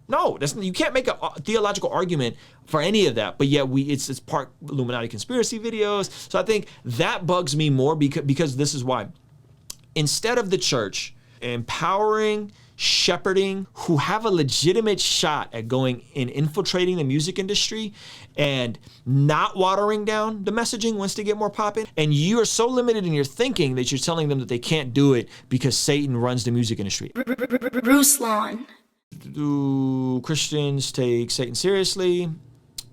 No, you can't make a theological argument for any of that, but yet it's part Illuminati conspiracy videos. So I think that bugs me more because this is why. Instead of the church empowering, shepherding, who have a legitimate shot at going and infiltrating the music industry and not watering down the messaging once they get more popping, and you are so limited in your thinking that you're telling them that they can't do it because Satan runs the music industry. Ruslan. Do Christians take Satan seriously?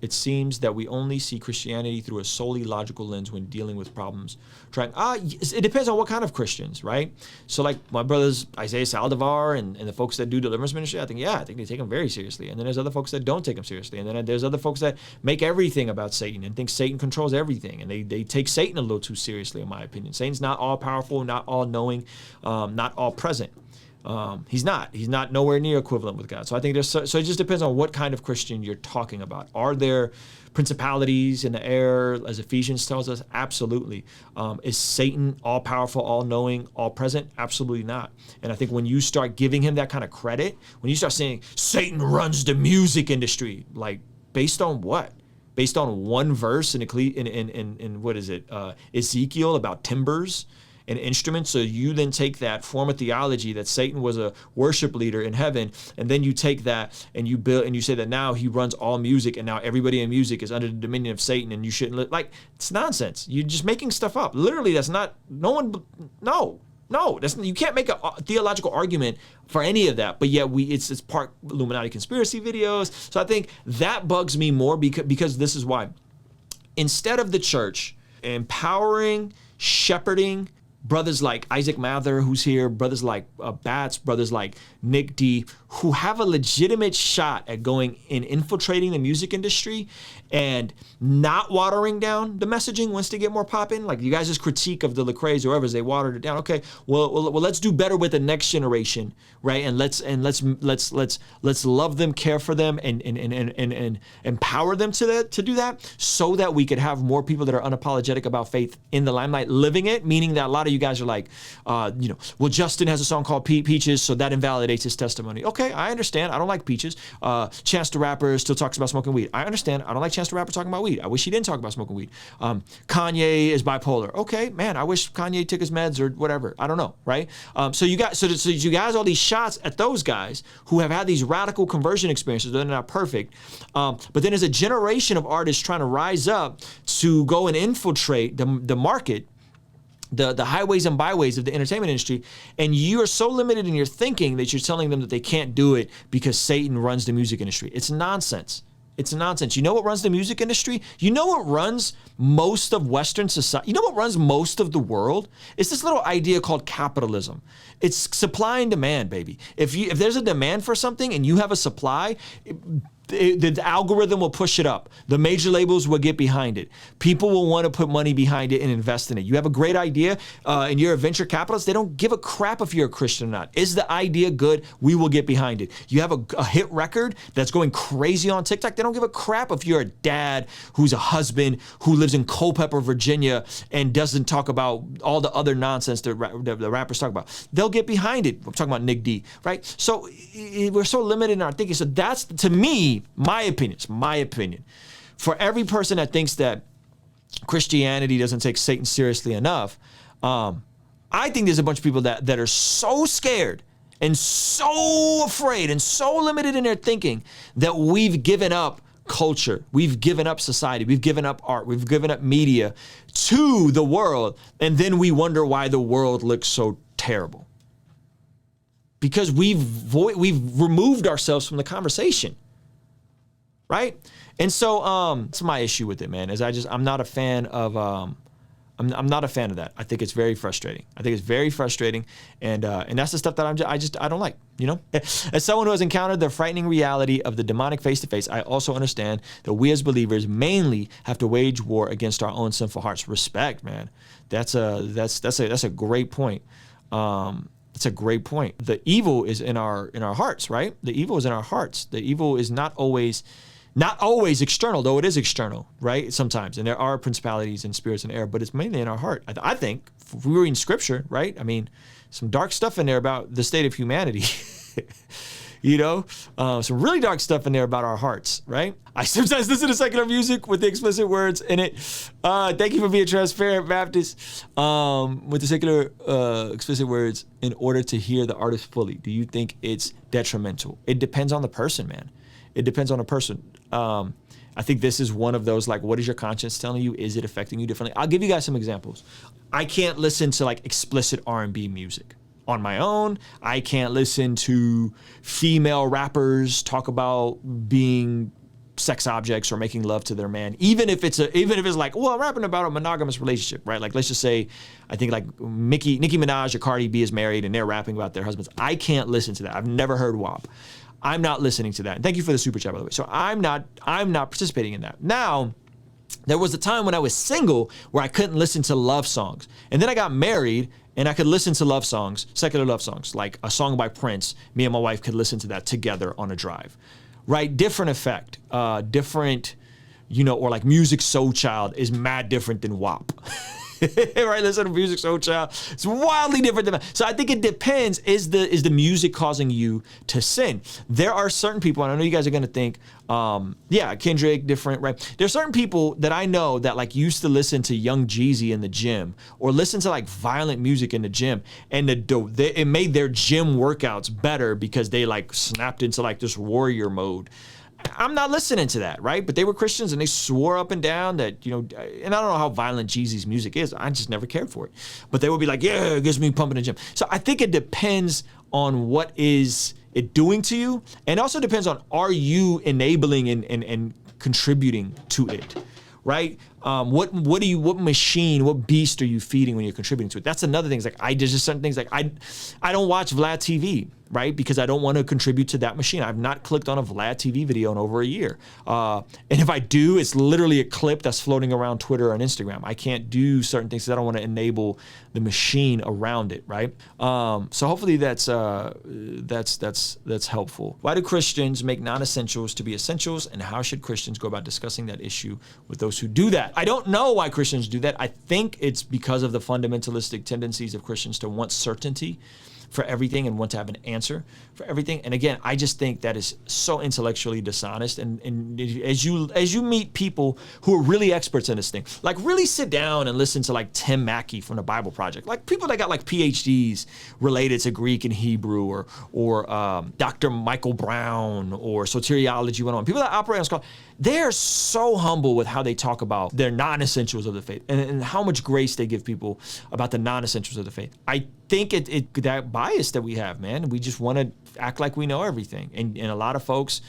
It seems that we only see Christianity through a solely logical lens when dealing with problems. It depends on what kind of Christians, right? So like my brothers, Isaiah Saldivar and the folks that do deliverance ministry, I think they take them very seriously. And then there's other folks that don't take them seriously. And then there's other folks that make everything about Satan and think Satan controls everything. And they take Satan a little too seriously, in my opinion. Satan's not all powerful, not all knowing, not all present. He's not nowhere near equivalent with God. So I think so it just depends on what kind of Christian you're talking about. Are there principalities in the air, as Ephesians tells us? Absolutely. Is Satan all powerful, all knowing, all present? Absolutely not. And I think when you start giving him that kind of credit, when you start saying Satan runs the music industry, like based on what? Based on one verse in what is it? Ezekiel about timbers and instruments. So you then take that form of theology that Satan was a worship leader in heaven, and then you take that and you build and you say that now he runs all music, and now everybody in music is under the dominion of Satan, and you shouldn't it's nonsense. You're just making stuff up. Literally, that's not. No. You can't make a theological argument for any of that, but yet it's part Illuminati conspiracy videos. So I think that bugs me more because this is why. Instead of the church empowering, shepherding, brothers like Isaac Mather, who's here, brothers like Bats, brothers like Nick D, who have a legitimate shot at going and infiltrating the music industry and not watering down the messaging once they get more popping. Like you guys' critique of the Lecrae's or whoever's, they watered it down. Okay, well, let's do better with the next generation, right? And let's love them, care for them, and empower them to do that, so that we could have more people that are unapologetic about faith in the limelight, living it. Meaning that a lot of you guys are like, well, Justin has a song called Peaches, so that invalidates his testimony. Okay, I understand. I don't like Peaches. Chance the Rapper still talks about smoking weed. I understand. I don't like Chance the Rapper talking about weed. I wish he didn't talk about smoking weed. Kanye is bipolar. Okay, man, I wish Kanye took his meds or whatever. I don't know, right? So you guys all these shots at those guys who have had these radical conversion experiences. They're not perfect. But then there's a generation of artists trying to rise up to go and infiltrate the market, the highways and byways of the entertainment industry, and you are so limited in your thinking that you're telling them that they can't do it because Satan runs the music industry. It's nonsense. It's nonsense. You know what runs the music industry? You know what runs most of Western society? You know what runs most of the world? It's this little idea called capitalism. It's supply and demand, baby. If there's a demand for something and you have a supply, the algorithm will push it up. The major labels will get behind it. People will want to put money behind it and invest in it. You have a great idea and you're a venture capitalist. They don't give a crap if you're a Christian or not. Is the idea good? We will get behind it. You have a hit record that's going crazy on TikTok. They don't give a crap if you're a dad who's a husband who lives in Culpeper, Virginia, and doesn't talk about all the other nonsense that the rappers talk about. They'll get behind it. I'm talking about Nick D, right? So we're so limited in our thinking. So that's, to me, my opinion. It's my opinion. For every person that thinks that Christianity doesn't take Satan seriously enough, I think there's a bunch of people that are so scared and so afraid and so limited in their thinking that we've given up culture, we've given up society, we've given up art, we've given up media to the world, and then we wonder why the world looks so terrible. Because we've removed ourselves from the conversation. Right? And so that's my issue with it, man, is I'm not a fan of I'm not a fan of that. I think it's very frustrating. And that's the stuff that I don't like, you know? As someone who has encountered the frightening reality of the demonic face to face, I also understand that we as believers mainly have to wage war against our own sinful hearts. Respect, man. That's a great point. It's a great point. The evil is in our hearts, right? The evil is in our hearts. The evil is not always external, though it is external, right? Sometimes. And there are principalities and spirits in the air, but it's mainly in our heart. I think, if we were in scripture, right? I mean, some dark stuff in there about the state of humanity. you know, some really dark stuff in there about our hearts, right? I sometimes listen to secular music with the explicit words in it. Thank you for being transparent, Baptist, with the secular explicit words in order to hear the artist fully. Do you think it's detrimental? It depends on the person, man. It depends on the person. I think this is one of those, like, what is your conscience telling you? Is it affecting you differently? I'll give you guys some examples. I can't listen to like explicit R&B music on my own. I can't listen to female rappers talk about being sex objects or making love to their man, even if it's like, well, I'm rapping about a monogamous relationship, right? Like, let's just say, I think like Nicki Minaj or Cardi B is married and they're rapping about their husbands. I can't listen to that. I've never heard WAP. I'm not listening to that. And thank you for the super chat, by the way. So I'm not participating in that. Now, there was a time when I was single where I couldn't listen to love songs. And then I got married and I could listen to love songs, secular love songs, like a song by Prince. Me and my wife could listen to that together on a drive, right? Different effect, different, you know, or like Music Soul Child is mad different than WAP. Right, listen to Music Soul Child. It's wildly different than that. So I think it depends. Is the music causing you to sin? There are certain people, and I know you guys are gonna think, yeah, Kendrick, different, right? There's certain people that I know that like used to listen to Young Jeezy in the gym or listen to like violent music in the gym, and it made their gym workouts better because they like snapped into like this warrior mode. I'm not listening to that, right? But they were Christians and they swore up and down that, you know, and I don't know how violent Jeezy's music is. I just never cared for it. But they would be like, yeah, it gets me pumping the gym. So I think it depends on what is it doing to you. And also depends on, are you enabling and contributing to it, right? What machine, what beast are you feeding when you're contributing to it? That's another thing. It's like, there's just certain things like I don't watch Vlad TV, right? Because I don't want to contribute to that machine. I've not clicked on a Vlad TV video in over a year. And if I do, it's literally a clip that's floating around Twitter and Instagram. I can't do certain things because I don't want to enable the machine around it, right? So hopefully that's helpful. Why do Christians make non-essentials to be essentials, and how should Christians go about discussing that issue with those who do that? I don't know why Christians do that. I think it's because of the fundamentalistic tendencies of Christians to want certainty for everything and want to have an answer for everything. And again, I just think that is so intellectually dishonest. And as you meet people who are really experts in this thing, like really sit down and listen to like Tim Mackey from the Bible Project, like people that got like PhDs related to Greek and Hebrew, or Dr. Michael Brown or Soteriology 101, people that operate on scholarship, they're so humble with how they talk about their non-essentials of the faith and how much grace they give people about the non-essentials of the faith. I think that bias that we have, man, we just want to act like we know everything. And a lot of folks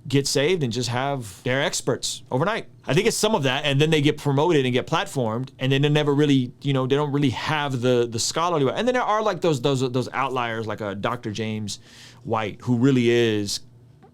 get saved and just have their experts overnight. I think it's some of that, and then they get promoted and get platformed, and then they never really, you know, they don't really have the scholarly. And then there are like those outliers, like a Dr. James White, who really is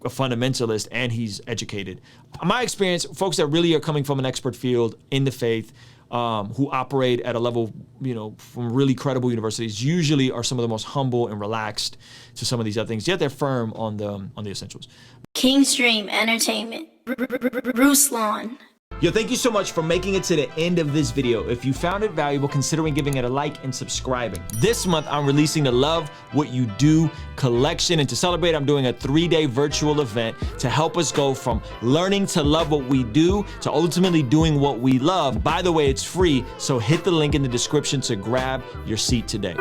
a fundamentalist and he's educated. My experience, folks that really are coming from an expert field in the faith, who operate at a level, you know, from really credible universities, usually are some of the most humble and relaxed to some of these other things, yet they're firm on the essentials. King's Dream Entertainment. Ruslan. Yo, thank you so much for making it to the end of this video. If you found it valuable, considering giving it a like and subscribing. This month, I'm releasing the Love What You Do collection. And to celebrate, I'm doing a 3-day virtual event to help us go from learning to love what we do to ultimately doing what we love. By the way, it's free, so hit the link in the description to grab your seat today.